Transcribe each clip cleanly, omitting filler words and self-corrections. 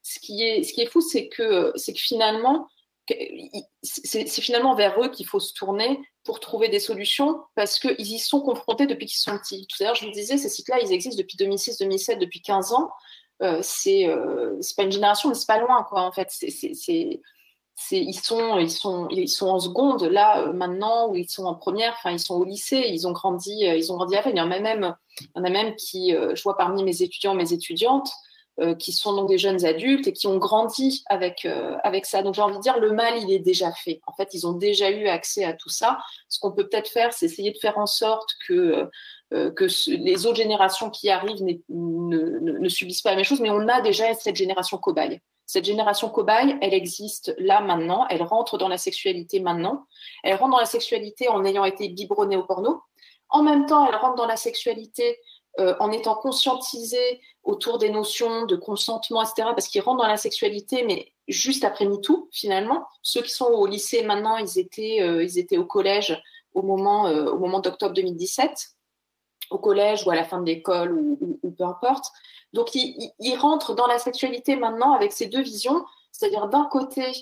ce qui est fou, c'est que finalement, c'est finalement vers eux qu'il faut se tourner pour trouver des solutions, parce qu'ils y sont confrontés depuis qu'ils sont petits. Tout à l'heure, je vous disais, ces sites-là, ils existent depuis 2006, 2007, depuis 15 ans. C'est pas une génération, mais c'est pas loin, quoi, en fait. Ils sont en seconde, là, maintenant, où ils sont en première, enfin, ils sont au lycée, ils ont grandi avec. Il y en a même qui, je vois parmi mes étudiants, mes étudiantes, qui sont donc des jeunes adultes et qui ont grandi avec ça. Donc j'ai envie de dire, le mal, il est déjà fait. En fait, ils ont déjà eu accès à tout ça. Ce qu'on peut peut-être faire, c'est essayer de faire en sorte que les autres générations qui arrivent ne subissent pas la même chose, mais on a déjà cette génération cobaye. Cette génération cobaye, elle existe là, maintenant, elle rentre dans la sexualité maintenant, elle rentre dans la sexualité en ayant été biberonnée au porno. En même temps, elle rentre dans la sexualité en étant conscientisée autour des notions de consentement, etc., parce qu'ils rentrent dans la sexualité, mais juste après MeToo, finalement. Ceux qui sont au lycée maintenant, ils étaient au collège au moment d'octobre 2017, au collège ou à la fin de l'école ou peu importe. Donc, ils rentrent dans la sexualité maintenant avec ces deux visions, c'est-à-dire d'un côté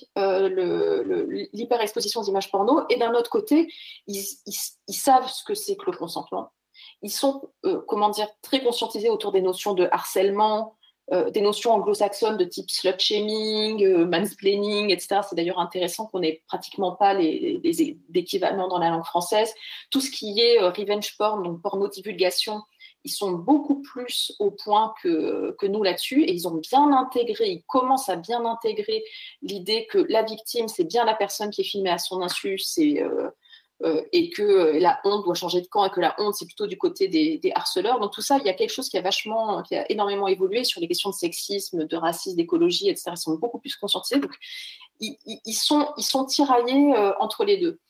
l'hyperexposition aux images porno, et d'un autre côté, ils savent ce que c'est que le consentement. Ils sont, très conscientisés autour des notions de harcèlement, des notions anglo-saxonnes de type slut-shaming, mansplaining, etc. C'est d'ailleurs intéressant qu'on n'ait pratiquement pas d'équivalent dans la langue française. Tout ce qui est revenge porn, donc porno-divulgation, ils sont beaucoup plus au point que nous là-dessus, et ils commencent à bien intégrer l'idée que la victime, c'est bien la personne qui est filmée à son insu, et que la honte doit changer de camp, et que la honte, c'est plutôt du côté des harceleurs. Donc tout ça, il y a quelque chose qui a énormément évolué sur les questions de sexisme, de racisme, d'écologie, etc. Ils sont beaucoup plus conscientisés. Donc ils sont tiraillés entre les deux.